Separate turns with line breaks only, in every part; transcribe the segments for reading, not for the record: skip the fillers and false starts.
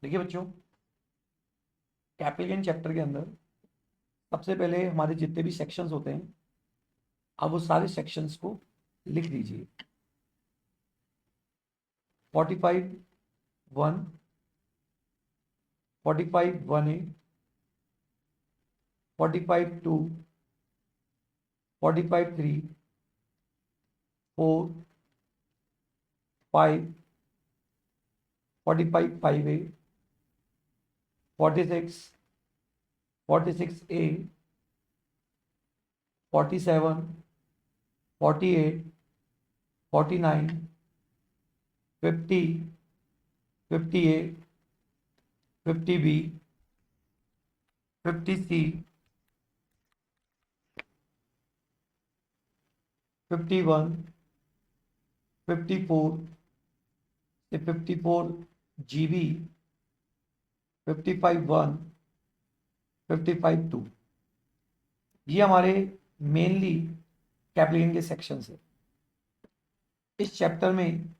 देखिए बच्चों, capital gain chapter के अंदर सबसे पहले हमारे जितने भी सेक्शंस होते हैं, आप वो सारे सेक्शंस को लिख दीजिए। 45(1), 45(1)(a), 45(2), 45(3), 4, 5, 45(5)(a), 46, 46(a), 47, 48, 49, 50, 58, 50B, 50C, 51, 54 से 54GB, 55(1), 55(2). ये हमारे मेनली कैपिटल गेन के सेक्शंस है। इस चैप्टर में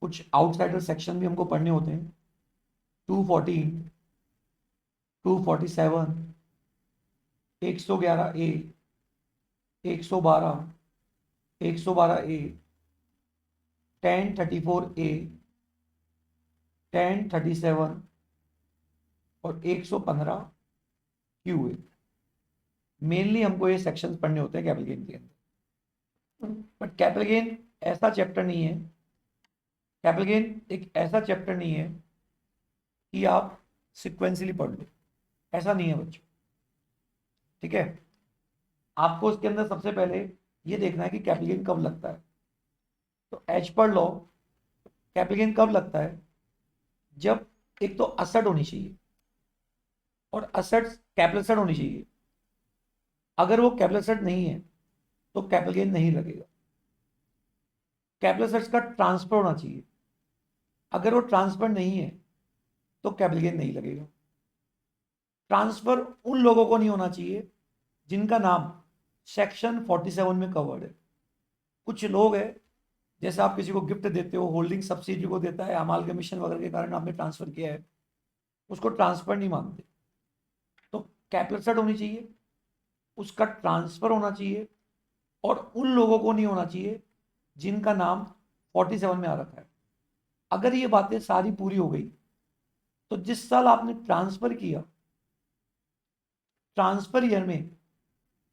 कुछ आउटसाइडर सेक्शन भी हमको पढ़ने होते हैं। 214, 247, 111A, 112, 112A, 1034A, 1037 और 115QA। मेनली हमको ये सेक्शंस पढ़ने होते हैं कैपिटल गेन के अंदर। बट कैपिटल गेन ऐसा चैप्टर नहीं है, कैपिटल गेन एक ऐसा चैप्टर नहीं है कि आप सिक्वेंसली पढ़ लो, ऐसा नहीं है बच्चों। ठीक है, आपको इसके अंदर सबसे पहले ये देखना है कि कैपिटल गेन कब लगता है। तो as per law capital gain कब लगता है? जब एक तो असेट होनी चाहिए और असेट्स कैपिटल असेट होनी चाहिए। अगर वो कैपिटल असेट नहीं है तो कैपिटल गेन नहीं लगेगा। कैपिटल असेट्स का ट्रांसफर होना चाहिए। अगर वो ट्रांसफर नहीं है तो कैपिटल गेन नहीं लगेगा। ट्रांसफर उन लोगों को नहीं होना चाहिए जिनका नाम सेक्शन 47 में कवर्ड है। कुछ लोग हैं, जैसे आप किसी को गिफ्ट देते हो, होल्डिंग सब्सिडी को देता है, अमालगमेशन वगैरह के कारण आपने ट्रांसफर किया है, उसको ट्रांसफर नहीं मानते। तो कैपिटल असेट होनी चाहिए, उसका ट्रांसफर होना चाहिए और उन लोगों को नहीं होना चाहिए जिनका नाम 47 में आ रखा है। अगर ये बातें सारी पूरी हो गई तो जिस साल आपने ट्रांसफर किया, ट्रांसफर ईयर में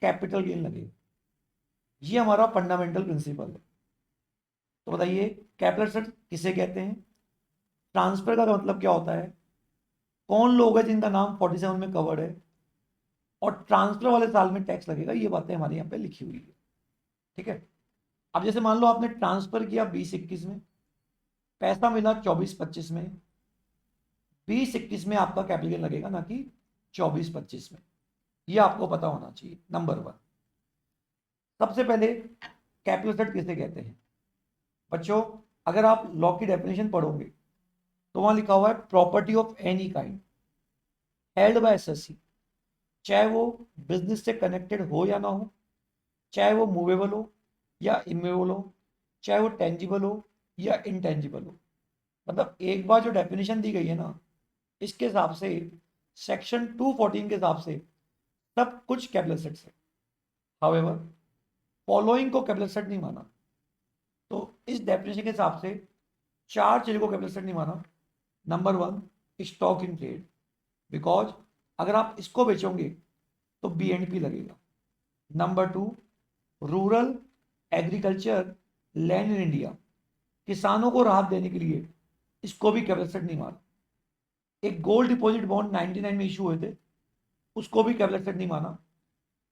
कैपिटल गेन लगेगा। ये हमारा फंडामेंटल प्रिंसिपल है। तो बताइए कैपिटल असेट किसे कहते हैं, ट्रांसफर का मतलब क्या होता है, कौन लोग हैं जिनका नाम 47 में कवर्ड है, और ट्रांसफर वाले साल में टैक्स लगेगा। ये बातें हमारे यहाँ पे लिखी हुई है। ठीक है, अब जैसे मान लो आपने ट्रांसफर किया 20-21 में, पैसा मिला 24-25 में, 20-21 में आपका कैपिटल गेन लगेगा, ना कि 24-25 में। ये आपको पता होना चाहिए। नंबर 1, सबसे पहले कैपिटल असेट किसे कहते हैं बच्चों? अगर आप लॉ की डेफिनेशन पढ़ोगे तो वहां लिखा हुआ है property of any kind held by SSC, चाहे वो बिजनेस से कनेक्टेड हो या ना हो, चाहे वो मूवेबल हो या इमूवेबल हो, चाहे वो टेंजिबल हो या इनटेंजिबल हो। मतलब एक बार जो डेफिनेशन दी गई है ना, इसके हिसाब से सेक्शन 214 के हिसाब से सब कुछ कैपिटल असेट्स है। हाउएवर फॉलोइंग को कैपिटल असेट नहीं माना। तो इस डेफिनेशन के हिसाब से 4 चीजों को कैपिटल असेट नहीं माना। Number 1, stock in trade, because अगर आप इसको बेचोगे तो BNP लगेगा। Number 2, rural agriculture land in India, किसानों को राहत देने के लिए इसको भी कैपिटल असेट नहीं माना। एक गोल्ड डिपॉजिट बॉन्ड 99 में इशू हुए थे, उसको भी कैपिटल असेट नहीं माना।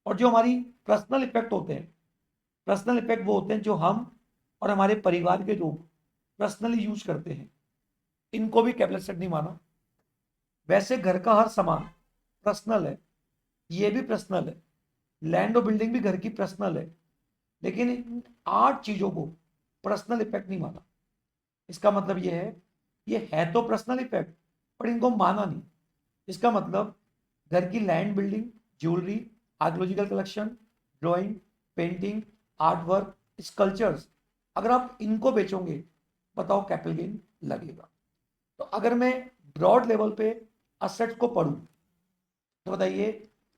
और जो हमारी पर्सनल इफेक्ट होते हैं, पर्सनल इफेक्ट वो होते हैं जो हम और हमारे परिवार के लोग पर्सनली यूज करते हैं, इनको भी कैपिटल असेट नहीं माना। वैसे घर का हर सामान पर्सनल है, ये भी पर्सनल है, लैंड और बिल्डिंग भी घर की पर्सनल है, लेकिन इन 8 चीजों को पर्सनल इफेक्ट नहीं माना। इसका मतलब ये है तो पर्सनल इफेक्ट, पर इनको माना नहीं। इसका मतलब घर की land, building, jewellery, archaeological collection, drawing, painting, art work, sculptures, अगर आप इनको बेचोगे बताओ कैपिटल गेन लगेगा। तो अगर मैं ब्रॉड लेवल पे असेट्स को पढ़ूं तो बताइए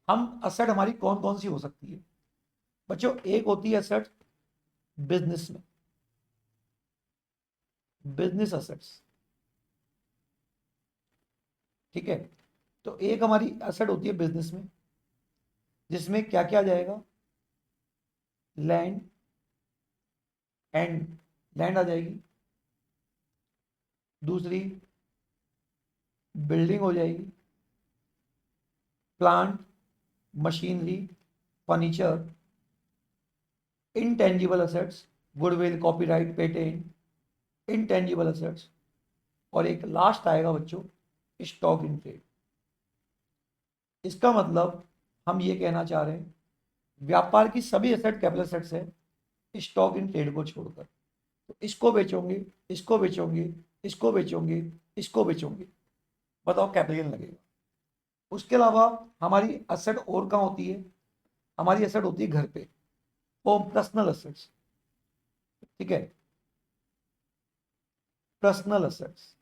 हम असेट हमारी कौन कौन सी हो सकती है। बच्चों एक होती है असेट बिजनेस में, बिजनेस असेट्स, ठीक है। तो एक हमारी असेट होती है बिजनेस में जिसमें क्या क्या आ जाएगा, लैंड एंड लैंड आ जाएगी, दूसरी बिल्डिंग हो जाएगी, plant, machinery, furniture, intangible assets, goodwill, copyright, patent, intangible assets, और एक लास्ट आएगा बच्चों स्टॉक इन ट्रेड। इसका मतलब हम ये कहना चाह रहे हैं व्यापार की सभी एसेट कैपिटल एसेट्स है स्टॉक इन ट्रेड को छोड़कर। तो इसको बेचोगे, इसको बेचोगे, इसको बेचोगे, इसको बेचोगे, बताओ कैपिटल गेन लगेगा। उसके अलावा हमारी एसेट और कहाँ होती है, हमारी एसेट होती है घर पे, वो पर्सनल एसेट्स, ठीक है, पर्सनल एसेट्स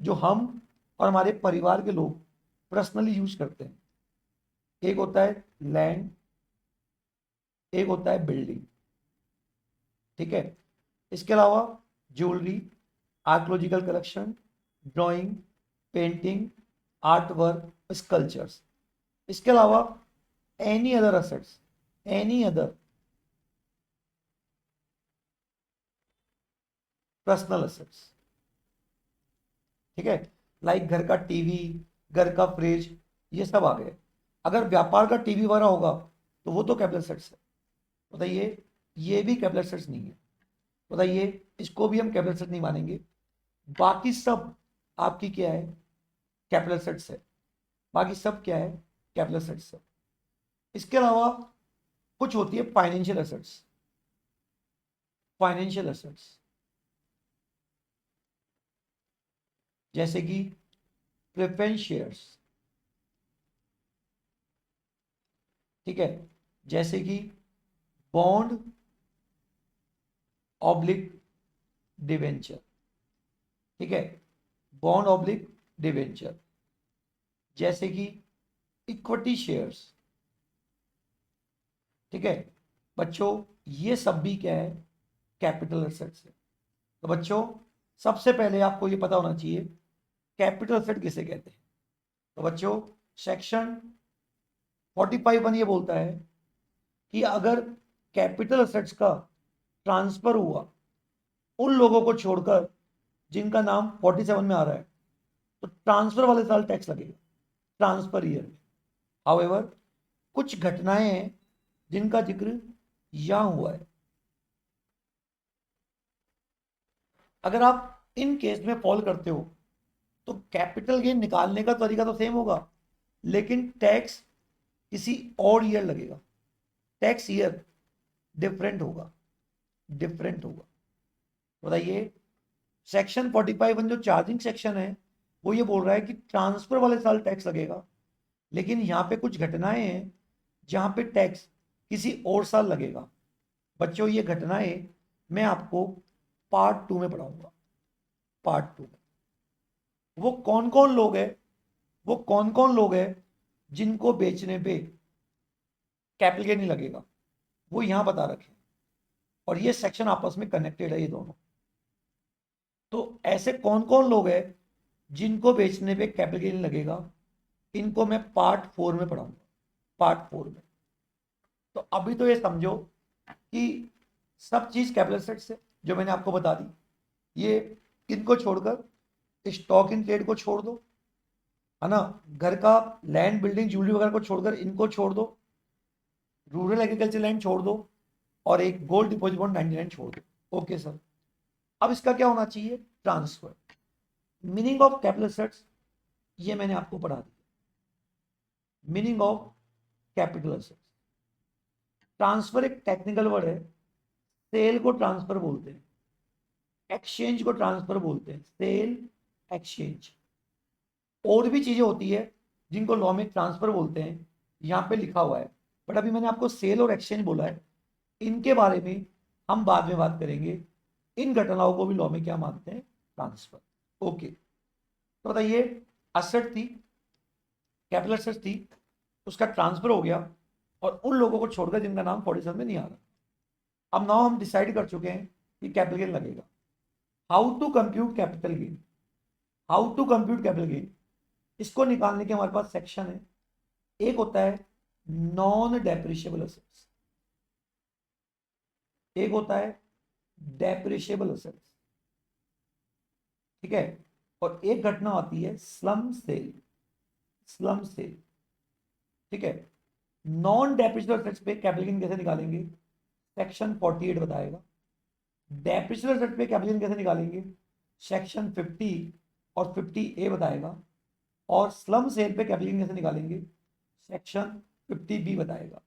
जो हम और हमारे परिवार के लोग पर्सनली यूज करते हैं। एक होता है लैंड, एक होता है बिल्डिंग, ठीक है। इसके अलावा jewellery, archaeological collection, drawing, painting, art work, sculptures. इसके अलावा any other assets, any other personal assets, ठीक है। लाइक घर का टीवी, घर का फ्रिज, ये सब आ गए। अगर व्यापार का टीवी वगैरह होगा तो वो तो कैपिटल असेट्स है, बताइए ये भी कैपिटल असेट्स नहीं है, बताइए इसको भी हम कैपिटल असेट नहीं मानेंगे। बाकी सब आपकी क्या है, कैपिटल असेट्स है, बाकी सब क्या है, कैपिटल असेट्स है। इसके अलावा कुछ होती है फाइनेंशियल असेट्स, फाइनेंशियल असेट्स जैसे कि प्रेफरेंस शेयर्स, ठीक है, जैसे कि बॉन्ड ऑब्लिक डिवेंचर, ठीक है, बॉन्ड ऑब्लिक डिवेंचर, जैसे कि इक्विटी शेयर्स, ठीक है। बच्चों ये सब भी क्या है, कैपिटल एसेट्स है। तो बच्चों सबसे पहले आपको ये पता होना चाहिए कैपिटल एसेट किसे कहते हैं। तो बच्चों सेक्शन 45(1) ये बोलता है कि अगर कैपिटल एसेट्स का ट्रांसफर हुआ उन लोगों को छोड़कर जिनका नाम 47 में आ रहा है तो ट्रांसफर वाले साल टैक्स लगेगा, ट्रांसफर ईयर में। हाउएवर कुछ घटनाएं हैं जिनका जिक्र यहां हुआ है, अगर आप इन केस में फॉल करते हो तो कैपिटल गेन निकालने का तरीका तो सेम होगा लेकिन टैक्स किसी और ईयर लगेगा, टैक्स ईयर डिफरेंट होगा, डिफरेंट होगा। बताइए सेक्शन 45(1) जो चार्जिंग सेक्शन है वो ये बोल रहा है कि ट्रांसफर वाले साल टैक्स लगेगा, लेकिन यहाँ पे कुछ घटनाएं हैं जहां पे टैक्स किसी और साल लगेगा। बच्चों ये घटनाएं मैं आपको पार्ट 2 में पढ़ाऊंगा, पार्ट 2 में। वो कौन कौन लोग हैं, वो कौन कौन लोग हैं जिनको बेचने पे कैपिटल गेन नहीं लगेगा, वो यहां बता रखे, और ये सेक्शन आपस में कनेक्टेड है ये दोनों। तो ऐसे कौन कौन लोग हैं जिनको बेचने पे कैपिटल गेन लगेगा, इनको मैं पार्ट 4 में पढ़ाऊंगा, पार्ट 4 में। तो अभी तो ये समझो कि सब चीज कैपिटल एसेट्स है जो मैंने आपको बता दी। ये किनको छोड़कर, स्टॉक इन ट्रेड को छोड़ दो, है ना, घर का लैंड, बिल्डिंग, ज्वेलरी वगैरह को छोड़कर इनको छोड़ दो, रूरल एग्रीकल्चर लैंड छोड़ दो, और एक गोल्ड डिपॉजिट बॉन्ड 99 छोड़ दो। ओके सर, अब इसका क्या होना चाहिए, transfer. Meaning of capital assets ये मैंने आपको पढ़ा दिया, meaning of capital assets. Transfer एक टेक्निकल वर्ड है, सेल को ट्रांसफर बोलते हैं, एक्सचेंज को ट्रांसफर बोलते हैं, सेल, एक्सचेंज। और भी चीजें होती है जिनको लॉ में ट्रांसफर बोलते हैं, यहाँ पे लिखा हुआ है, बट अभी मैंने आपको सेल और एक्सचेंज बोला है, इनके बारे में हम बाद में बात करेंगे। इन घटनाओं को भी लॉ में क्या मानते हैं, ट्रांसफर। ओके, तो बताइए, असेट थी, कैपिटल असेट थी, उसका ट्रांसफर हो गया और उन लोगों को छोड़कर जिनका नाम 47 में नहीं आ रहा। अब नाउ हम डिसाइड कर चुके हैं कि कैपिटल गेन लगेगा। How to compute capital gain, how to compute capital gain, इसको निकालने के हमारे पास सेक्शन है। एक होता है नॉन डेप्रिशिएबल असेट्स, एक होता है डेप्रिशिएबल असेट्स, ठीक है, और एक घटना आती है स्लम सेल, स्लम सेल, ठीक है। नॉन डेप्रिशिएबल असेट्स पे कैपिटल गेन कैसे निकालेंगे, सेक्शन 48 बताएगा। डेप्रिशिएबल असेट पे कैपिटल गेन कैसे निकालेंगे, सेक्शन 50 और 50A बताएगा। और स्लम सेल पे कैपिटल गेन कैसे निकालेंगे, सेक्शन 50B बताएगा।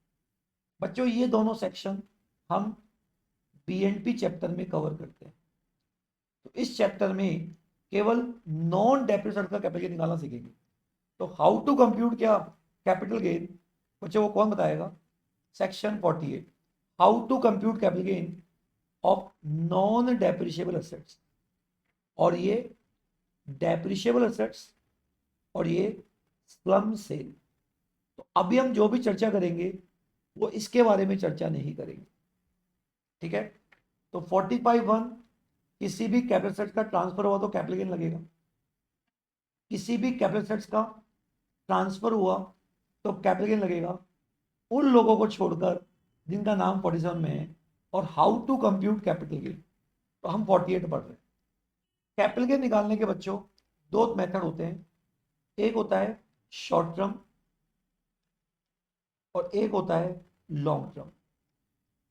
बच्चों ये दोनों सेक्शन हम BNP चैप्टर में कवर करते हैं। तो इस चैप्टर में केवल नॉन डेप्रिशिएबल का कैपिटल गेन निकालना सीखेंगे। तो हाउ टू कंप्यूट क्या कैपिटल गेन, बच्चों वो कौन बताएगा, section 48, how to compute capital gain of non depreciable assets. और ये डेप्रिशिएबल असेट्स और ये स्लम सेल। तो अभी हम जो भी चर्चा करेंगे वो इसके बारे में चर्चा नहीं करेंगे, ठीक है। तो 45(1) किसी भी कैपिटल असेट्स का ट्रांसफर हुआ तो कैपिटल गेन लगेगा, किसी भी कैपिटल असेट्स का ट्रांसफर हुआ तो कैपिटल गेन लगेगा उन लोगों को छोड़कर जिनका नाम 47 में है। और how to compute capital gain, तो हम 48 पढ़ रहे हैं। कैपिटल गेन निकालने के बच्चों दो मेथड होते हैं, एक होता है शॉर्ट टर्म और एक होता है लॉन्ग टर्म।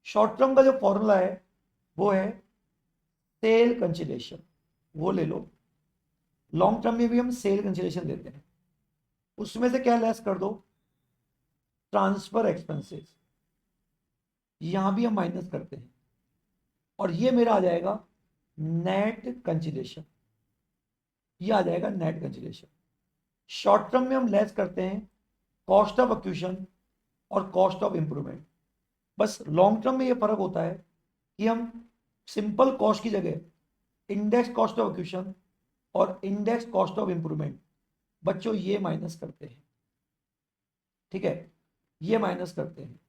शॉर्ट टर्म का जो फॉर्मूला है वो है सेल कंसिडरेशन, वो ले लो। लॉन्ग टर्म में भी हम सेल कंसिडरेशन लेते हैं, उसमें से क्या लेस कर दो, ट्रांसफर एक्सपेंसेस, यहां भी हम माइनस करते हैं और ये मेरा आ जाएगा नेट कंसिडरेशन, ये आ जाएगा नेट कंसिडरेशन। शॉर्ट टर्म में हम लेस करते हैं कॉस्ट ऑफ एक्विजिशन और कॉस्ट ऑफ इंप्रूवमेंट। बस लॉन्ग टर्म में ये फर्क होता है कि हम सिंपल कॉस्ट की जगह इंडेक्स कॉस्ट ऑफ एक्विजिशन और इंडेक्स कॉस्ट ऑफ इंप्रूवमेंट बच्चों ये माइनस करते हैं, ठीक है, ये माइनस करते हैं।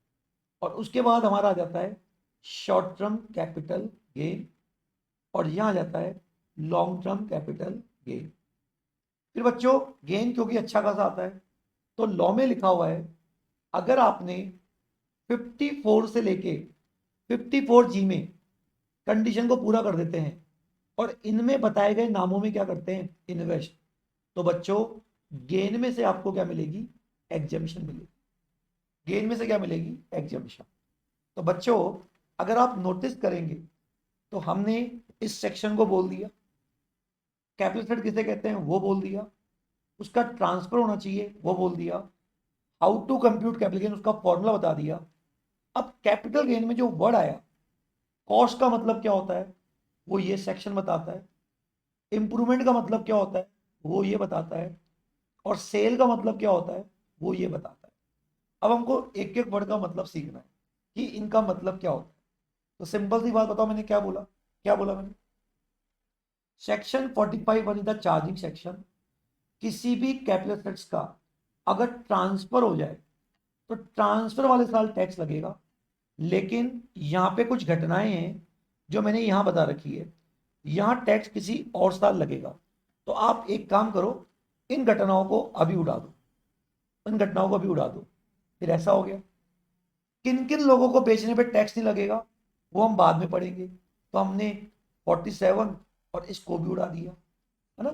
और उसके बाद हमारा आ जाता है शॉर्ट टर्म कैपिटल गेन और यहां आ जाता है लॉन्ग टर्म कैपिटल गेन। फिर बच्चों गेन क्योंकि अच्छा खासा आता है तो लॉ में लिखा हुआ है अगर आपने 54 से लेके 54G में कंडीशन को पूरा कर देते हैं और इनमें बताए गए नामों में क्या करते हैं, इन्वेस्ट, तो बच्चों गेन में से आपको क्या मिलेगी, एग्जेम्पशन मिलेगी। गेन में से क्या मिलेगी, एग्जेम्पशन। तो बच्चों अगर आप नोटिस करेंगे तो हमने इस सेक्शन को बोल दिया, कैपिटल असेट किसे कहते हैं वो बोल दिया, उसका ट्रांसफर होना चाहिए वो बोल दिया, how to compute capital gain उसका फॉर्मूला बता दिया। अब कैपिटल गेन में जो वर्ड आया, कॉस्ट का मतलब क्या होता है वो ये सेक्शन बताता है, इंप्रूवमेंट का मतलब क्या होता है वो ये बताता है, और सेल का मतलब क्या होता है वो ये बताता है। अब हमको एक एक वर्ड का मतलब सीखना है कि इनका मतलब क्या होता है। तो सिंपल सी बात बताओ, मैंने क्या बोला, क्या बोला मैंने, section 45(1) is the charging section. किसी भी कैपिटल असेट्स का अगर ट्रांसफर हो जाए तो ट्रांसफर वाले साल टैक्स लगेगा, लेकिन यहां पे कुछ घटनाएं हैं जो मैंने यहां बता रखी है, यहां टैक्स किसी और साल लगेगा। तो आप एक काम करो, इन घटनाओं को अभी उड़ा दो, इन घटनाओं को अभी उड़ा दो। फिर ऐसा हो गया, किन किन लोगों को बेचने पे टैक्स नहीं लगेगा वो हम बाद में पढ़ेंगे। तो हमने 47 और इसको भी उड़ा दिया, है ना।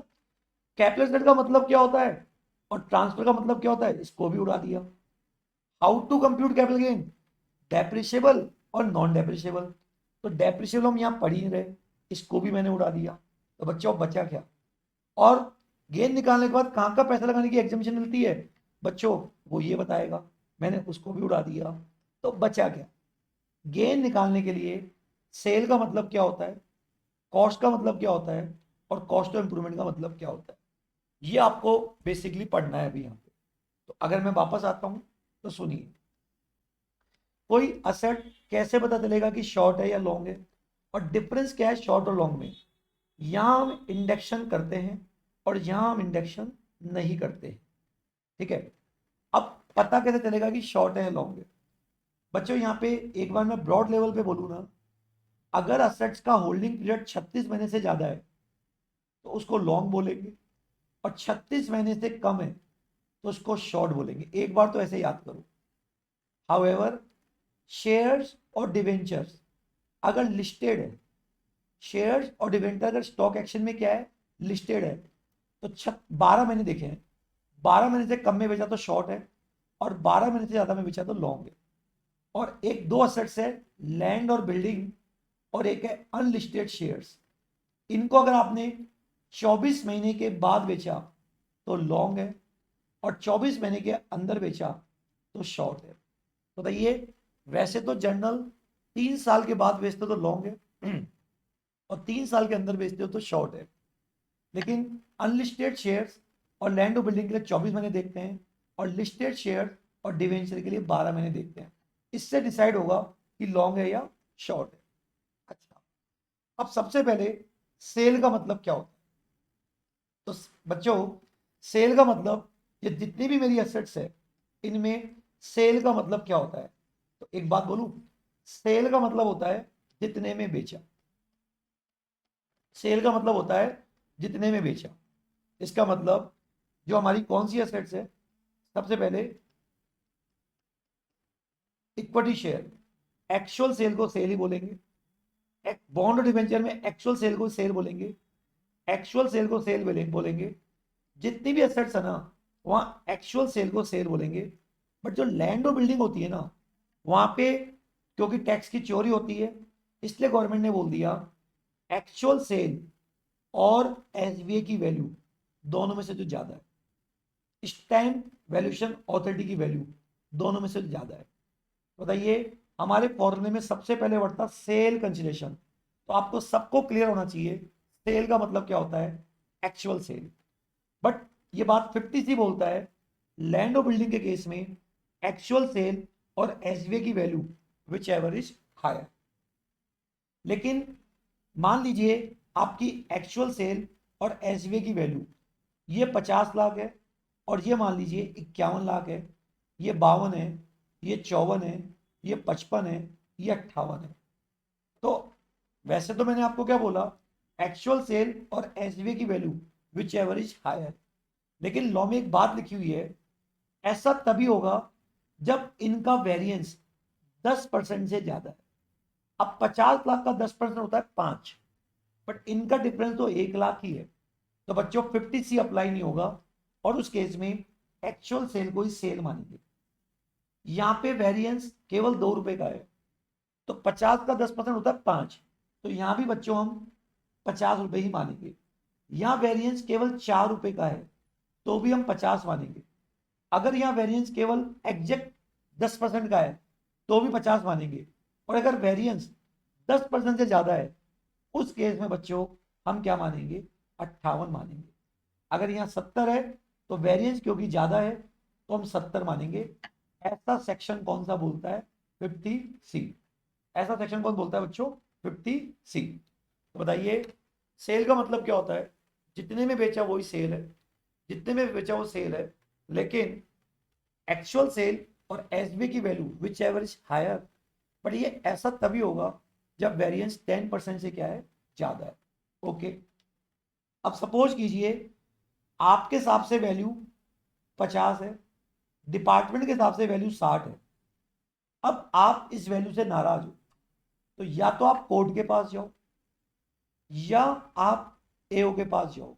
कैपिटल असेट का मतलब क्या होता है और ट्रांसफर का मतलब क्या होता है, इसको भी उड़ा दिया। How to compute capital gain, depreciable और नॉन डेप्रिशिएबल। तो डेप्रिशिएबल हम यहाँ पढ़ ही नहीं रहे, इसको भी मैंने उड़ा दिया। तो बच्चों बचा क्या, और गेन निकालने के बाद कहाँ का पैसा लगाने की एग्जेम्पशन मिलती है बच्चों वो ये बताएगा, मैंने उसको भी उड़ा दिया। तो बचा क्या, गेन निकालने के लिए सेल का मतलब क्या होता है, कॉस्ट का मतलब क्या होता है और कॉस्ट ऑफ इंप्रूवमेंट का मतलब क्या होता है, ये आपको बेसिकली पढ़ना है अभी यहाँ पे। तो अगर मैं वापस आता हूँ तो सुनिए, कोई असेट कैसे पता चलेगा कि शॉर्ट है या लॉन्ग है, और डिफरेंस क्या है शॉर्ट और लॉन्ग में। यहां हम इंडेक्शन करते हैं और यहां हम इंडेक्शन नहीं करते। ठीक है, अब पता कैसे चलेगा कि शॉर्ट है लॉन्ग है? बच्चों यहाँ पे एक बार मैं ब्रॉड लेवल पे बोलूँ ना, अगर असेट्स का होल्डिंग पीरियड 36 महीने से ज्यादा है तो उसको लॉन्ग बोलेंगे, और 36 महीने से कम है तो उसको शॉर्ट बोलेंगे। एक बार तो ऐसे याद करो। हाउएवर, शेयर्स और डिवेंचर्स अगर लिस्टेड है, शेयर्स और डिवेंचर अगर स्टॉक एक्शन में क्या है, लिस्टेड है, तो 12 महीने देखे हैं, 12 महीने से कम में बेचा तो शॉर्ट है, और 12 महीने से ज्यादा में बेचा तो लॉन्ग है। और एक दो असेट्स है, लैंड और बिल्डिंग, और एक है अनलिस्टेड शेयर्स। इनको अगर आपने 24 महीने के बाद बेचा तो लॉन्ग है, और 24 महीने के अंदर बेचा तो शॉर्ट है। बताइए, वैसे तो जनरल 3 साल के बाद बेचते हो तो लॉन्ग है और 3 साल के अंदर बेचते हो तो शॉर्ट है, लेकिन अनलिस्टेड शेयर्स और लैंड और बिल्डिंग के लिए 24 महीने देखते हैं, और लिस्टेड शेयर और डिवेंचर के लिए 12 महीने देखते हैं। इससे डिसाइड होगा कि लॉन्ग है या शॉर्ट है। अच्छा, अब सबसे पहले सेल का मतलब क्या होता है? तो बच्चों, सेल का मतलब, ये जितनी भी मेरी एसेट्स है इनमें सेल का मतलब क्या होता है? तो एक बात बोलूं, सेल का मतलब होता है जितने में बेचा। सेल का मतलब होता है जितने में बेचा। इसका मतलब जो हमारी कौन सी एसेट्स है, सबसे पहले इक्विटी शेयर, एक्चुअल सेल को सेल ही बोलेंगे। बॉन्ड और डिवेंचर में एक्चुअल सेल को सेल बोलेंगे, एक्चुअल सेल को सेल बोलेंगे। जितनी भी एसेट्स है ना, वहां एक्चुअल सेल को सेल बोलेंगे। बट जो लैंड और बिल्डिंग होती है ना, वहां पे क्योंकि टैक्स की चोरी होती है, इसलिए गवर्नमेंट ने बोल दिया एक्चुअल सेल और एसबीए की वैल्यू दोनों में से जो ज्यादा है, स्टैम्प वैल्यूएशन अथॉरिटी की वैल्यू दोनों में से जो ज्यादा है। बताइए, हमारे फॉर्मूले में सबसे पहले वर्ड था सेल कंसिडरेशन, तो आपको सबको क्लियर होना चाहिए सेल का मतलब क्या होता है, एक्चुअल सेल। बट ये बात 50 सी बोलता है, लैंड और बिल्डिंग के केस में एक्चुअल सेल और एसबीए की value whichever is higher. लेकिन मान लीजिए आपकी एक्चुअल सेल और एसबीए की वैल्यू ये 50 लाख है, और ये मान लीजिए 51 लाख है, ये 52 है, ये 54 है, ये 55 है, ये 58 है। तो वैसे तो मैंने आपको क्या बोला, एक्चुअल सेल और एसबीए की value whichever is higher, लेकिन लॉ में एक बात लिखी हुई है, ऐसा तभी होगा जब इनका वेरिएंस 10% से ज्यादा है। अब 50 लाख का 10% होता है 5, बट इनका डिफरेंस तो 1 लाख ही है, तो बच्चों 50 सी अप्लाई नहीं होगा, और उस केस में एक्चुअल सेल को ही सेल मानेंगे। यहां पे वेरिएंस केवल 2 रुपए का है, तो 50 का 10% होता है 5, तो यहां भी बच्चों हम 50 रुपए ही मानेंगे। यहां वेरिएंस केवल 4 रुपए का है, तो भी हम 50 मानेंगे। अगर यहाँ वेरिएंस केवल एग्जैक्ट 10% का है तो भी 50 मानेंगे, और अगर वेरिएंस 10% से ज्यादा है उस केस में बच्चों हम क्या मानेंगे, 58 मानेंगे। अगर यहाँ 70 है तो वेरिएंस क्योंकि ज्यादा है तो हम 70 मानेंगे। ऐसा सेक्शन कौन सा बोलता है, 50C। ऐसा सेक्शन कौन बोलता है बच्चों, 50C। तो बताइए, सेल का मतलब क्या होता है, जितने में बेचा वही सेल है, जितने में बेचा वो सेल है, लेकिन एक्चुअल सेल और एसबी की value whichever is higher. But ये ऐसा तभी होगा जब वेरिएंस 10% से क्या है, ज्यादा है। ओके, अब सपोज कीजिए आपके हिसाब से वैल्यू 50 है, डिपार्टमेंट के हिसाब से वैल्यू 60 है। अब आप इस वैल्यू से नाराज हो, तो या तो आप कोर्ट के पास जाओ, या आप एओ के पास जाओ।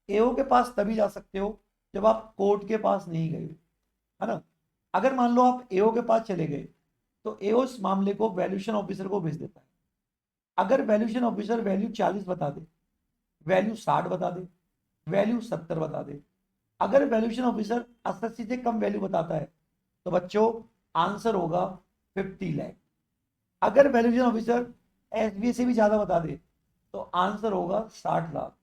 एओ के पास तभी जा सकते हो जब आप कोर्ट के पास नहीं गए, है ना। अगर मान लो आप एओ के पास चले गए तो एओ इस मामले को वैल्यूएशन ऑफिसर को भेज देता है। अगर वैल्यूएशन ऑफिसर वैल्यू 40 बता दे, वैल्यू 60 बता दे, वैल्यू 70 बता दे, अगर वैल्यूएशन ऑफिसर 80 से कम वैल्यू बताता है तो बच्चों आंसर होगा 50 लाख। अगर वैल्यूएशन ऑफिसर एसबीए से भी ज्यादा बता दे तो आंसर होगा 60 लाख।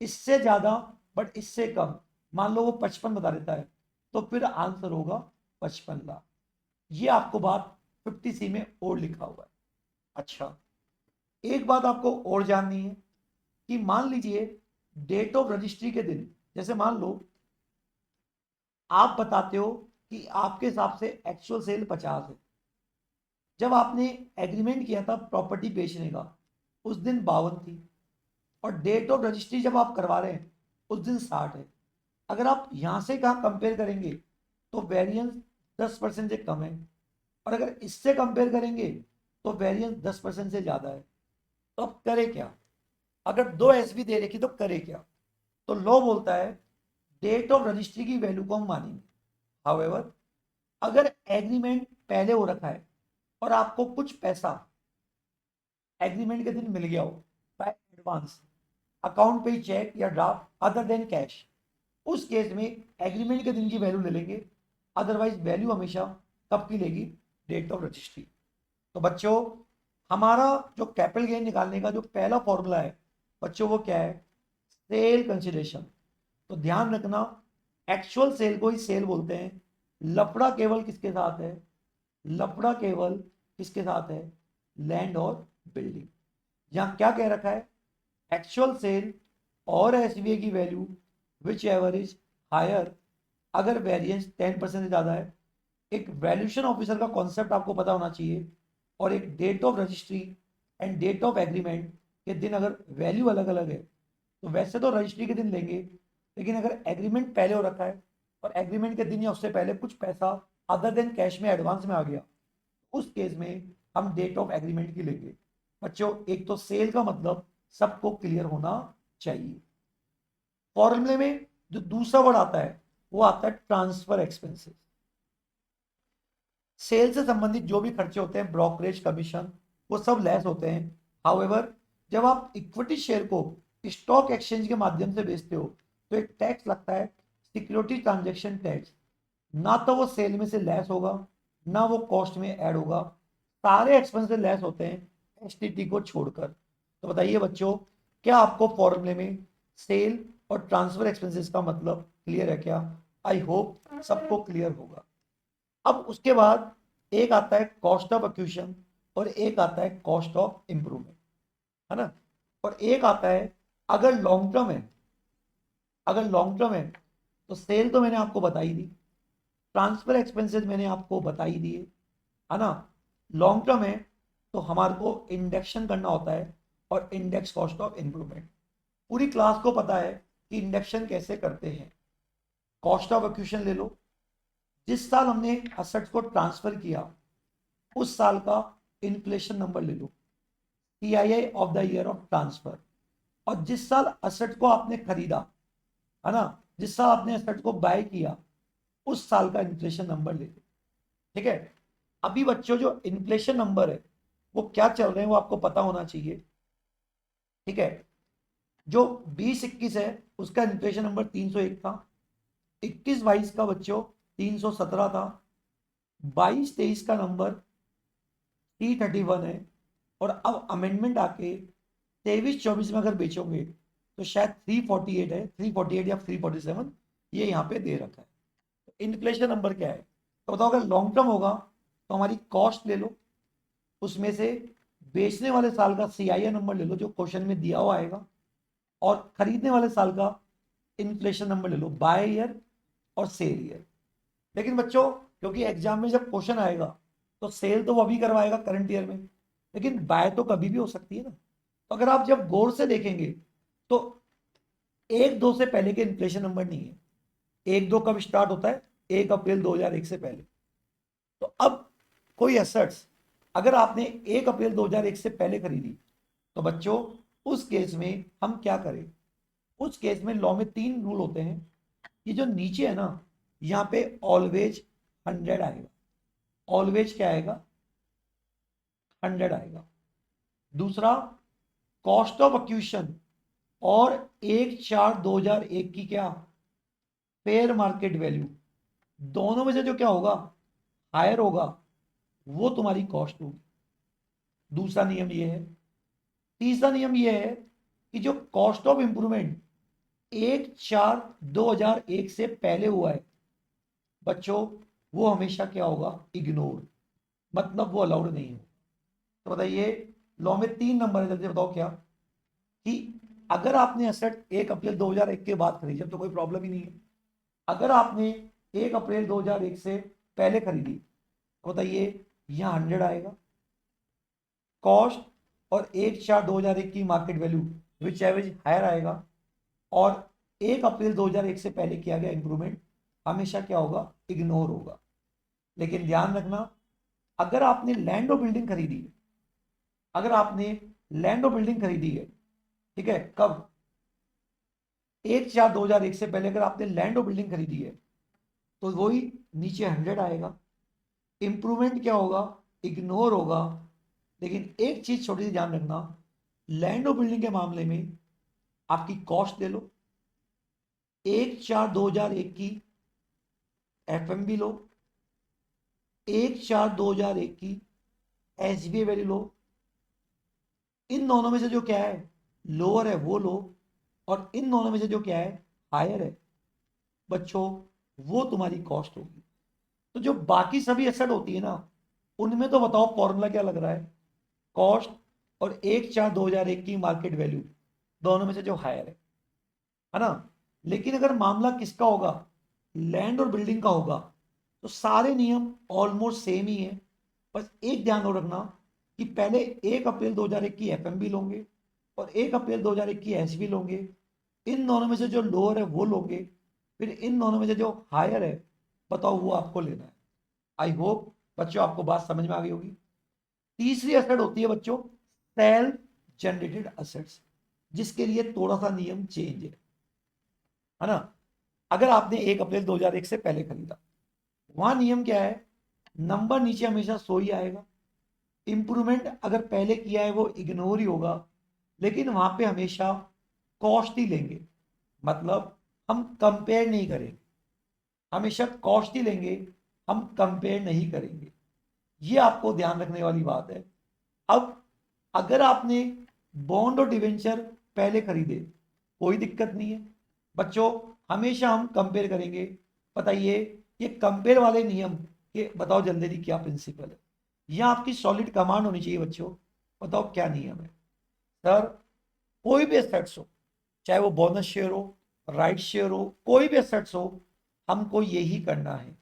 इससे ज्यादा बट इससे कम, मान लो वो 55 बता देता है तो फिर आंसर होगा 55 लाख। ये आपको बात 50C में और लिखा हुआ है। अच्छा, एक बात आपको और जाननी है कि मान लीजिए डेट ऑफ रजिस्ट्री के दिन, जैसे मान लो आप बताते हो कि आपके हिसाब से एक्चुअल सेल 50 है, जब आपने एग्रीमेंट किया था प्रॉपर्टी बेचने का उस दिन 52 थी, और डेट ऑफ रजिस्ट्री जब आप करवा रहे हैं उस दिन 60 है। अगर आप यहां से कहाँ कंपेयर करेंगे तो वेरिएंस 10% से कम है, और अगर इससे कंपेयर करेंगे तो वेरिएंस 10% से ज़्यादा है। तो अब करे क्या? अगर दो एसवी दे रखी तो करे क्या? तो लॉ बोलता है डेट ऑफ रजिस्ट्री की वैल्यू को हम मानेंगे। हाउएवर, अगर एग्रीमेंट पहले हो रखा है और आपको कुछ पैसा एग्रीमेंट के दिन मिल गया हो बाय एडवांस, अकाउंट पे चेक या ड्राफ्ट अदर देन कैश, उस केस में एग्रीमेंट के दिन की वैल्यू ले लेंगे, अदरवाइज वैल्यू हमेशा कब की लेगी? Date of registry. तो बच्चों, हमारा जो कैपिटल गेन निकालने का जो पहला फॉर्मूला है बच्चों वो क्या है? Sale consideration. तो ध्यान रखना, एक्चुअल सेल को ही सेल बोलते हैं। लफड़ा केवल किसके साथ है? लफड़ा केवल किसके साथ है? लैंड और बिल्डिंग। यहां क्या कह रखा है? एक्चुअल सेल और एसवीए की value whichever is higher, अगर वेरिएंस 10% से ज़्यादा है। एक वैल्यूएशन ऑफिसर का कॉन्सेप्ट आपको पता होना चाहिए, और एक date of registry and date of agreement के दिन अगर वैल्यू अलग अलग है तो वैसे तो रजिस्ट्री के दिन लेंगे, लेकिन अगर एग्रीमेंट पहले हो रखा है और एग्रीमेंट के दिन या उससे पहले कुछ पैसा अदर देन कैश में एडवांस में आ गया, उस केस में हम डेट ऑफ एग्रीमेंट की लेंगे। बच्चों, एक तो सेल का मतलब सबको क्लियर होना चाहिए। फॉर्मूले में जो दूसरा वर्ड आता है वो आता है ट्रांसफर एक्सपेंसेस। सेल से संबंधित जो भी खर्चे होते हैं, ब्रोकरेज कमीशन, वो सब लेस होते हैं। हाउएवर, जब आप इक्विटी शेयर को स्टॉक एक्सचेंज के माध्यम से बेचते हो तो एक टैक्स लगता है, सिक्योरिटी ट्रांजैक्शन टैक्स। ना तो वो सेल में से लेस होगा, ना वो कॉस्ट में ऐड होगा, सारे एक्सपेंस लेस होते हैं एसटीटी को छोड़कर। तो बताइए बच्चों, क्या आपको फॉर्मूले में सेल और ट्रांसफर एक्सपेंसेस का मतलब क्लियर है क्या? आई होप सबको क्लियर होगा। अब उसके बाद एक आता है कॉस्ट ऑफ एक्विजिशन और एक आता है कॉस्ट ऑफ इंप्रूवमेंट, है ना? और एक आता है अगर लॉन्ग टर्म है, अगर लॉन्ग टर्म है तो सेल तो मैंने आपको बताई दी, ट्रांसफर एक्सपेंसेस मैंने आपको बताई दिए, है ना? लॉन्ग टर्म है तो हमारे को इंडेक्शन करना होता है और इंडेक्स कॉस्ट ऑफ इंप्रूवमेंट। पूरी क्लास को पता है कि इंडेक्शन कैसे करते हैं। कॉस्ट ऑफ एक्विजिशन ले लो, जिस साल हमने असेट्स को ट्रांसफर किया उस साल का इन्फ्लेशन नंबर ले लो, CII of the year of transfer. और जिस साल असेट को आपने खरीदा, है ना, जिस साल आपने असेट को बाय किया उस साल का इन्फ्लेशन नंबर ले लो। ठीक है? अभी बच्चों जो इन्फ्लेशन नंबर है वो क्या चल रहे हैं वो आपको पता होना चाहिए। ठीक है? जो 20-21 है उसका इन्फ्लेशन नंबर 301 था, 21-22 का बच्चों 317 था, 22-23 का नंबर 331 है, और अब अमेंडमेंट आके 23-24 में अगर बेचोगे तो शायद 348 है, 348 या 347 ये यहाँ पे दे रखा है। तो इन्फ्लेशन नंबर क्या है? तो बताओ, अगर लॉन्ग टर्म होगा तो हमारी कॉस्ट ले लो, उसमें से बेचने वाले साल का सीआईआई नंबर ले लो जो क्वेश्चन में दिया हुआ आएगा, और खरीदने वाले साल का इन्फ्लेशन नंबर ले लो, बाय ईयर और सेल ईयर। लेकिन बच्चों, क्योंकि एग्जाम में जब क्वेश्चन आएगा तो सेल तो वो अभी करवाएगा करंट ईयर में, लेकिन बाय तो कभी भी हो सकती है ना। तो अगर आप जब गौर से देखेंगे तो 1-2 से पहले के इन्फ्लेशन नंबर नहीं है। 1-2 कब स्टार्ट होता है? 1 अप्रैल 2001 से पहले। तो अब कोई एसेट्स अगर आपने 1 अप्रैल 2001 से पहले खरीदी तो बच्चों उस केस में हम क्या करें? उस केस में लॉ में 3 रूल होते हैं। ये जो नीचे है ना, यहाँ पे ऑलवेज 100 आएगा। ऑलवेज क्या आएगा? 100 आएगा। दूसरा, कॉस्ट ऑफ एक्विजिशन और 1/4/2001 की क्या? फेयर मार्केट वैल्यू, दोनों में से जो क्या होगा? हायर होगा, वो तुम्हारी कॉस्ट होगी। दूसरा नियम ये है। तीसरा नियम ये है कि जो कॉस्ट ऑफ इंप्रूवमेंट 1/4/2001 से पहले हुआ है बच्चों, वो हमेशा क्या होगा? इग्नोर, मतलब वो अलाउड नहीं हो। तो बताइए, लॉ में 3 नंबर है, जल्दी बताओ क्या? कि अगर आपने एसेट 1 अप्रैल 2001 के बाद खरीदी, जब तो कोई प्रॉब्लम ही नहीं है। अगर आपने 1 अप्रैल 2001 से पहले खरीदी, तो बताइए यहाँ 100 आएगा कॉस्ट, और 1/4/2001 की market value which average higher आएगा, और 1 अप्रैल 2001 से पहले किया गया इंप्रूवमेंट हमेशा क्या होगा, इग्नोर होगा। लेकिन ध्यान रखना, अगर आपने लैंड और बिल्डिंग खरीदी है, अगर आपने लैंड और बिल्डिंग खरीदी है, ठीक है, कब, 1/4/2001 से पहले अगर आपने लैंड और बिल्डिंग खरीदी है, तो वही नीचे 100 आएगा, इंप्रूवमेंट क्या होगा, इग्नोर होगा। लेकिन एक चीज छोटी सी ध्यान रखना, लैंड और बिल्डिंग के मामले में आपकी कॉस्ट ले लो, 1/4/2001 की एफएमबी लो, 1/4/2001 की एसबीआई वैल्यू लो, इन दोनों में से जो क्या है लोअर है वो लो, और इन दोनों में से जो क्या है हायर है बच्चों, वो तुम्हारी कॉस्ट होगी। तो जो बाकी सभी एसेट होती है ना, उनमें तो बताओ फॉर्मूला क्या लग रहा है, कॉस्ट और 1/4/2001 की मार्केट वैल्यू, दोनों में से जो हायर है ना। लेकिन अगर मामला किसका होगा, लैंड और बिल्डिंग का होगा, तो सारे नियम ऑलमोस्ट सेम ही है। बस एक ध्यान और रखना कि पहले 1 अप्रैल 2001 की एफएमबी लोगे, और 1 अप्रैल 2001 की एसबी लोगे, इन दोनों में से जो लोअर है वो लोगे, फिर इन दोनों में से जो हायर है बताओ वो आपको लेना है। आई होप बच्चों आपको बात समझ में आ गई होगी। तीसरी एसेट होती है बच्चों सेल्फ जनरेटेड एसेट्स, जिसके लिए थोड़ा सा नियम चेंज है ना। अगर आपने 1 अप्रैल 2001 से पहले खरीदा, वहां नियम क्या है, नंबर नीचे हमेशा सो ही आएगा, इंप्रूवमेंट अगर पहले किया है वो इग्नोर ही होगा, लेकिन वहां पे हमेशा कॉस्ट ही लेंगे, मतलब हम कंपेयर नहीं करेंगे, हमेशा कॉस्ट ही लेंगे, हम कंपेयर नहीं करेंगे। ये आपको ध्यान रखने वाली बात है। अब अगर आपने बॉन्ड और डिवेंचर पहले खरीदे, कोई दिक्कत नहीं है बच्चों, हमेशा हम कंपेयर करेंगे। बताइए ये कंपेयर वाले नियम के बताओ जल्दी क्या प्रिंसिपल है, यह आपकी सॉलिड कमांड होनी चाहिए बच्चों। बताओ क्या नियम है सर, कोई भी एसेट्स हो, चाहे वो बोनस शेयर हो, राइट शेयर हो, कोई भी एसेट्स हो, हमको यही करना है,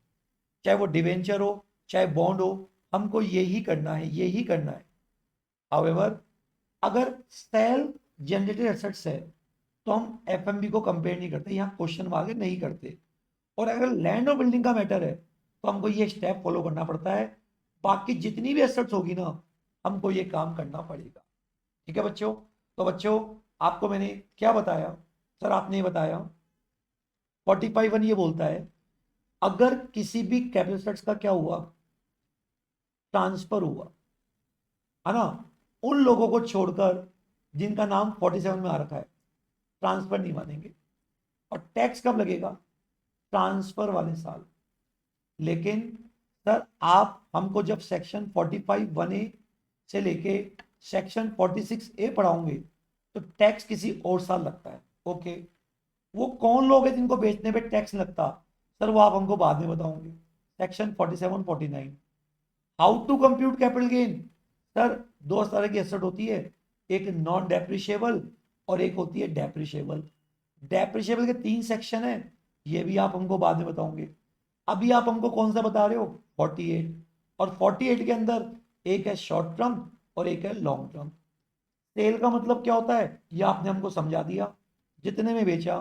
चाहे वो डिवेंचर हो चाहे बॉन्ड हो, हमको यही करना है, यही करना है। हाउएवर अगर सेल्फ जनरेटेड एसेट्स है तो हम एफएमबी को कंपेयर नहीं करते, यहाँ क्वेश्चन मार्क नहीं करते। और अगर लैंड और बिल्डिंग का मैटर है तो हमको ये स्टेप फॉलो करना पड़ता है, बाकी जितनी भी एसेट्स होगी ना हमको ये काम करना पड़ेगा। ठीक है बच्चों, तो बच्चों आपको मैंने क्या बताया, सर आपने बताया 45 ये बोलता है अगर किसी भी कैपिटल एसेट्स का क्या हुआ, ट्रांसफर हुआ, है ना, उन लोगों को छोड़कर जिनका नाम 47 में आ रखा है, ट्रांसफर नहीं मानेंगे। और टैक्स कब लगेगा, ट्रांसफर वाले साल। लेकिन सर आप हमको जब सेक्शन 45(1)(a) से लेके सेक्शन 46(a) पढ़ाओगे तो टैक्स किसी और साल लगता है। ओके, वो कौन लोग हैं जिनको बेचने पे टैक्स लगता, सर वो आप हमको बाद में बताओगे, section 47-49। How to compute capital gain, sir दो तरह की एसेट होती है, एक नॉन डेप्रिशिएबल और एक होती है डेप्रिशिएबल। डेप्रिशिएबल के 3 सेक्शन है, ये भी आप हमको बाद में बताओगे। अभी आप हमको कौन सा बता रहे हो, 48, और 48 के अंदर एक है शॉर्ट टर्म और एक है लॉन्ग टर्म। सेल का मतलब क्या होता है ये आपने हमको समझा दिया, जितने में बेचा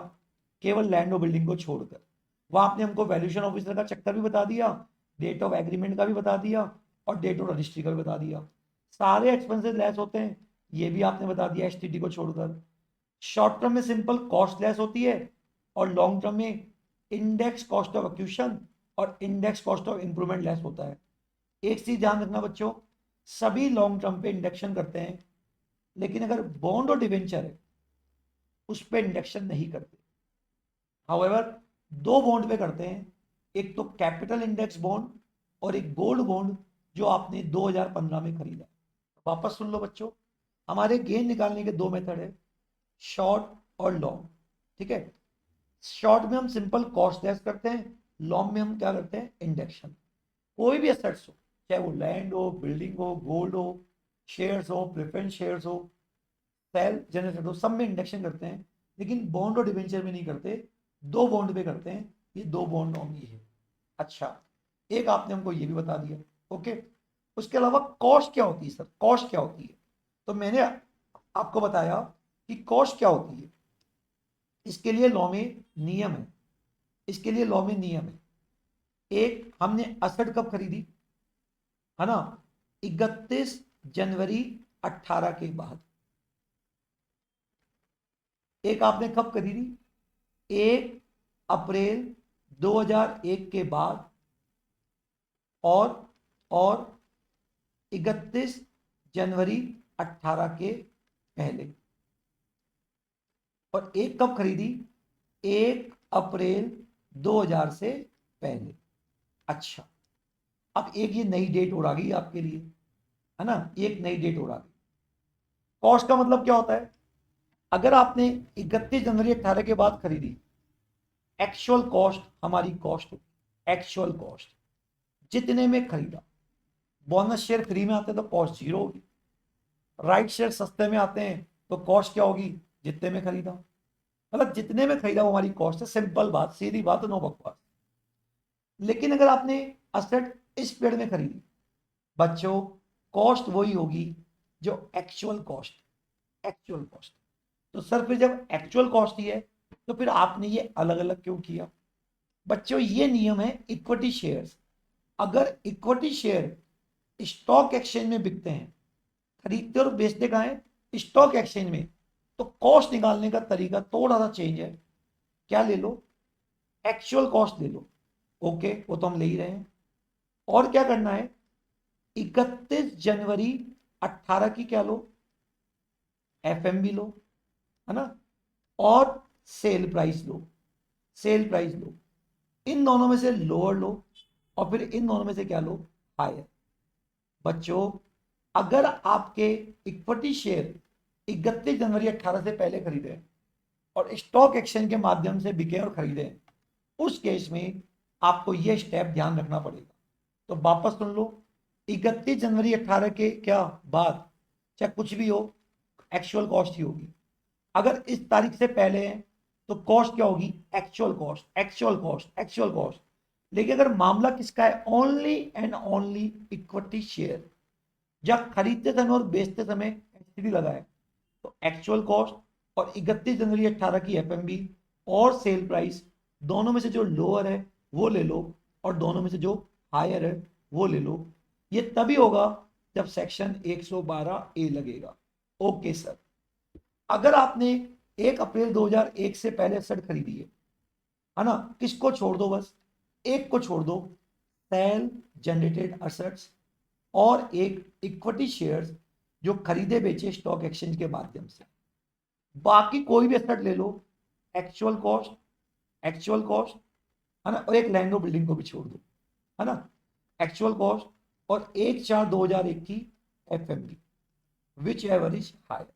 केवल लैंड और बिल्डिंग को छोड़कर। वह आपने हमको वैल्यूएशन ऑफिसर का चक्कर भी बता दिया, डेट ऑफ एग्रीमेंट का भी बता दिया, और डेट ऑफ रजिस्ट्री का भी बता दिया। सारे एक्सपेंसेस लेस होते हैं, ये भी आपने बता दिया एसटीटी को छोड़कर। शॉर्ट टर्म में सिंपल कॉस्ट लेस होती है, और लॉन्ग टर्म में इंडेक्स कॉस्ट ऑफ एक्यूशन और index cost of improvement less होता है। एक चीज ध्यान रखना बच्चों, सभी लॉन्ग टर्म पे इंडेक्शन करते हैं, लेकिन अगर बॉन्ड और डिवेंचर है उस पर इंडेक्शन नहीं करते। हाउएवर दो बॉन्ड पे करते हैं, एक तो कैपिटल इंडेक्स बॉन्ड और एक गोल्ड बॉन्ड जो आपने 2015 में खरीदा। वापस सुन लो बच्चों, हमारे गेन निकालने के दो मेथड है, शॉर्ट और लॉन्ग। ठीक है, शॉर्ट में हम सिंपल कॉस्ट लेस करते हैं, लॉन्ग में हम क्या करते हैं, इंडेक्शन। कोई भी एसेट्स हो, चाहे वो लैंड हो, बिल्डिंग हो, गोल्ड हो, शेयर्स हो, प्रेफरेंस शेयर्स हो, सेल जनरेटेड हो, सब में इंडेक्शन करते हैं, लेकिन बॉन्ड और डिवेंचर में नहीं करते, दो बॉन्ड पे करते हैं, ये दो बॉन्ड नॉर्मली है। अच्छा, एक आपने हमको ये भी बता दिया। ओके, उसके अलावा कॉस्ट क्या होती है सर, कॉस्ट क्या होती है? तो मैंने आपको बताया कि कॉस्ट क्या होती है। इसके लिए लॉ में नियम है, इसके लिए लॉ में नियम है। एक, हमने एसेट कब खरीदी, है ना, 31 जनवरी 18 के बाद। एक आपने कब खरीदी, 1 अप्रैल 2001 के बाद, और 31 जनवरी 18 के पहले। और एक कब खरीदी, 1 अप्रैल 2000 से पहले। अच्छा, अब एक ये नई डेट और आ गई आपके लिए, है ना, एक नई डेट और आ गई। कॉस्ट का मतलब क्या होता है, अगर आपने 31 जनवरी 18 के बाद खरीदी, एक्चुअल कॉस्ट हमारी कॉस्ट होगी, एक्चुअल कॉस्ट जितने में खरीदा। बोनस शेयर फ्री में आते हैं तो कॉस्ट जीरो होगी, राइट शेयर सस्ते में आते हैं तो कॉस्ट क्या होगी, जितने में खरीदा। मतलब जितने में खरीदा वो हमारी कॉस्ट है, सिंपल बात, सीधी बात, नो बकवास। लेकिन अगर आपने असेट इस पीरियड में खरीदी, बच्चों, कॉस्ट वही होगी जो एक्चुअल कॉस्ट, एक्चुअल कॉस्ट। तो सर फिर जब एक्चुअल कॉस्ट ही है तो फिर आपने ये अलग अलग क्यों किया? बच्चों, ये नियम है इक्विटी शेयर्स। अगर इक्विटी शेयर स्टॉक एक्सचेंज में बिकते हैं, खरीदते और बेचते कहाँ हैं, स्टॉक एक्सचेंज में, तो कॉस्ट निकालने का तरीका थोड़ा सा चेंज है। क्या ले लो, एक्चुअल कॉस्ट ले लो। ओके, वो तो हम ले ही रहे हैं। और क्या करना है, 31 जनवरी 18 की क्या लो, एफएमबी लो, है ना, और सेल प्राइस लो, सेल प्राइस लो। इन दोनों में से लोअर लो और फिर इन दोनों में से क्या लो, हायर। बच्चों, अगर आपके इक्विटी शेयर 31 जनवरी 18 से पहले खरीदे और स्टॉक एक्सचेंज के माध्यम से बिके और खरीदे, उस केस में आपको यह स्टेप ध्यान रखना पड़ेगा। तो वापस सुन लो, 31 जनवरी 18 के क्या बाद, चाहे कुछ भी हो, एक्चुअल कॉस्ट ही होगी। अगर इस तारीख से पहले है तो कॉस्ट क्या होगी, actual cost, actual cost, actual cost. लेकिन अगर मामला किसका है, only and only equity share, जब खरीदते समय और बेचते समय एसटीडी लगाए, तो एक्चुअल कॉस्ट और 31 जनवरी 18 की एफएमबी और सेल प्राइस, दोनों में से जो लोअर है वो ले लो और दोनों में से जो हायर है वो ले लो। ये तभी होगा जब सेक्शन 112 ए लगेगा। ओके सर, अगर आपने 1 अप्रैल 2001 से पहले एसेट खरीदी है ना, किसको छोड़ दो, बस एक को छोड़ दो, सेल जनरेटेड एसेट्स, और एक इक्विटी शेयर्स जो खरीदे बेचे स्टॉक एक्सचेंज के माध्यम से। बाकी कोई भी एसेट ले लो, एक्चुअल कॉस्ट, एक्चुअल कॉस्ट, है ना, और एक लैंड और बिल्डिंग को भी छोड़ दो, है ना, एक्चुअल कॉस्ट और 1/4/2001 की FMV, whichever is higher.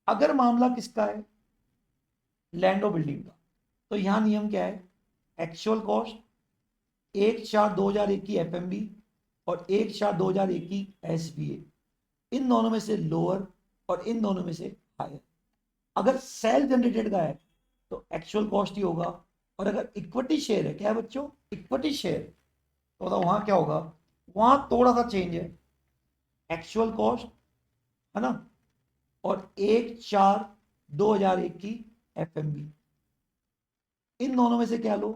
अगर मामला किसका है, लैंड और बिल्डिंग का, तो यहां नियम क्या है, एक्चुअल कॉस्ट 1/4/2001 की एफएमबी और 1/4/2001 की एसबीए, इन दोनों में से लोअर और इन दोनों में से हायर। अगर सेल जनरेटेड का है तो एक्चुअल कॉस्ट ही होगा, और अगर इक्विटी शेयर है, क्या है बच्चों, इक्विटी शेयर, तो बताओ वहां क्या होगा, वहां थोड़ा सा चेंज है, एक्चुअल कॉस्ट, है ना, और 1/4/2001 की एफएमबी, इन दोनों में से क्या लो,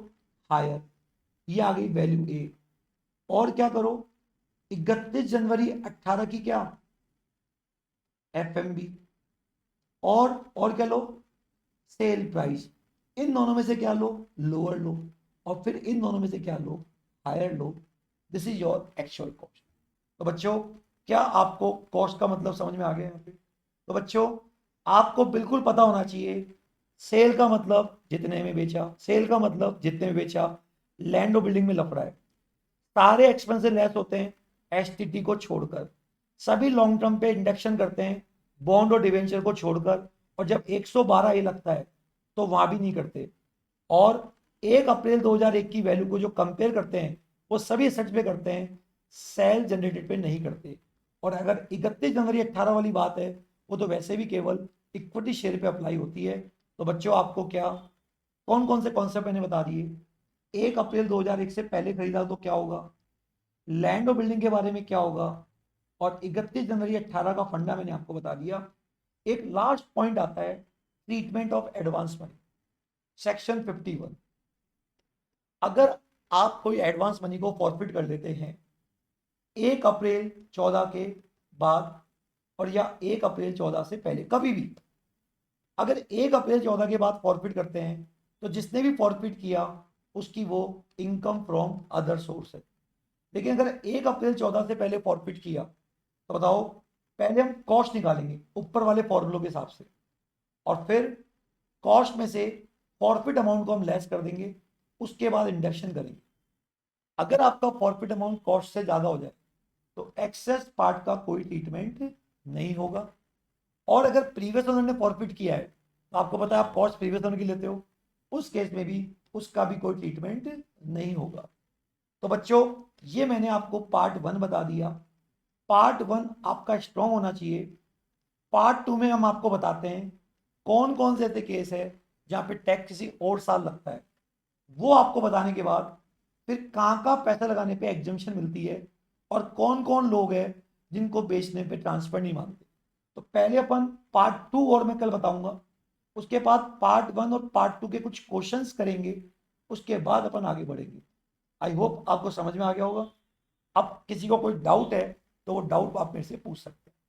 हायर। ये आ गई वैल्यू ए। और क्या करो, 31 जनवरी 18 की क्या, एफएमबी, और क्या लो, सेल प्राइस। इन दोनों में से क्या लो, लोअर लो, और फिर इन दोनों में से क्या लो, हायर लो। This is your actual cost. तो बच्चों, क्या आपको कॉस्ट का मतलब समझ में आ गया यहाँ पे? तो बच्चों, आपको बिल्कुल पता होना चाहिए, सेल का मतलब जितने में बेचा, सेल का मतलब जितने में बेचा, लैंड और बिल्डिंग में लफड़ा है, सारे एक्सपेंसेस लेस होते हैं एसटीटी को छोड़कर, सभी लॉन्ग टर्म पे इंडेक्शन करते हैं बॉन्ड और डिवेंचर को छोड़कर, और जब 112 ये लगता है तो वहां भी नहीं करते। और 1 अप्रैल 2001 की वैल्यू को जो कंपेयर करते हैं वो सभी एसेट्स पे करते हैं, सेल जनरेटेड पे नहीं करते। और अगर 31 जनवरी 18 वाली बात है वो तो वैसे भी केवल इक्विटी शेयर पे अप्लाई होती है। तो बच्चों आपको क्या कौन कौन से कॉन्सेप्ट मैंने बता दिए। 1 अप्रैल 2001 से पहले खरीदा तो क्या होगा, लैंड और बिल्डिंग के बारे में क्या होगा, और 31 जनवरी 2018 का फंडा मैंने आपको बता दिया। एक लास्ट पॉइंट आता है treatment of advance money, section 51। अगर आप कोई एडवांस मनी को फॉरफिट कर देते हैं 1 अप्रैल 2014 के बाद, और या 1 अप्रैल 2014 से पहले कभी भी, अगर 1 अप्रैल 2014 के बाद फॉरफिट करते हैं तो जिसने भी फॉरफिट किया उसकी वो इनकम फ्रॉम अदर सोर्स है। लेकिन अगर 1 अप्रैल 2014 से पहले फॉरफिट किया तो बताओ, पहले हम कॉस्ट निकालेंगे ऊपर वाले फॉर्मूलों के हिसाब से, और फिर कॉस्ट में से फॉरफिट अमाउंट को हम लेस कर देंगे, उसके बाद इंडक्शन करेंगे। अगर आपका फॉरफिट अमाउंट कॉस्ट से ज़्यादा हो जाए तो एक्सेस पार्ट का कोई ट्रीटमेंट नहीं होगा। और अगर प्रीवियस ओनर ने फॉरफिट किया है तो आपको पता है आप कॉस्ट प्रीवियस ओनर की लेते हो, उस केस में भी उसका भी कोई ट्रीटमेंट नहीं होगा। तो बच्चों ये मैंने आपको पार्ट 1 बता दिया। पार्ट 1 आपका स्ट्रॉन्ग होना चाहिए। पार्ट 2 में हम आपको बताते हैं कौन कौन से ऐसे केस है जहाँ पे टैक्स किसी और साल लगता है। वो आपको बताने के बाद फिर कहाँ का पैसा लगाने पे एग्जम्पशन मिलती है, और कौन कौन लोग हैं जिनको बेचने पे ट्रांसफर नहीं मांगते। तो पहले अपन पार्ट 2 और मैं कल बताऊंगा, उसके बाद पार्ट 1 और पार्ट 2 के कुछ क्वेश्चंस करेंगे, उसके बाद अपन आगे बढ़ेंगे। आई होप आपको समझ में आ गया होगा। अब किसी को कोई डाउट है तो वो डाउट आप मेरे से पूछ सकते हैं।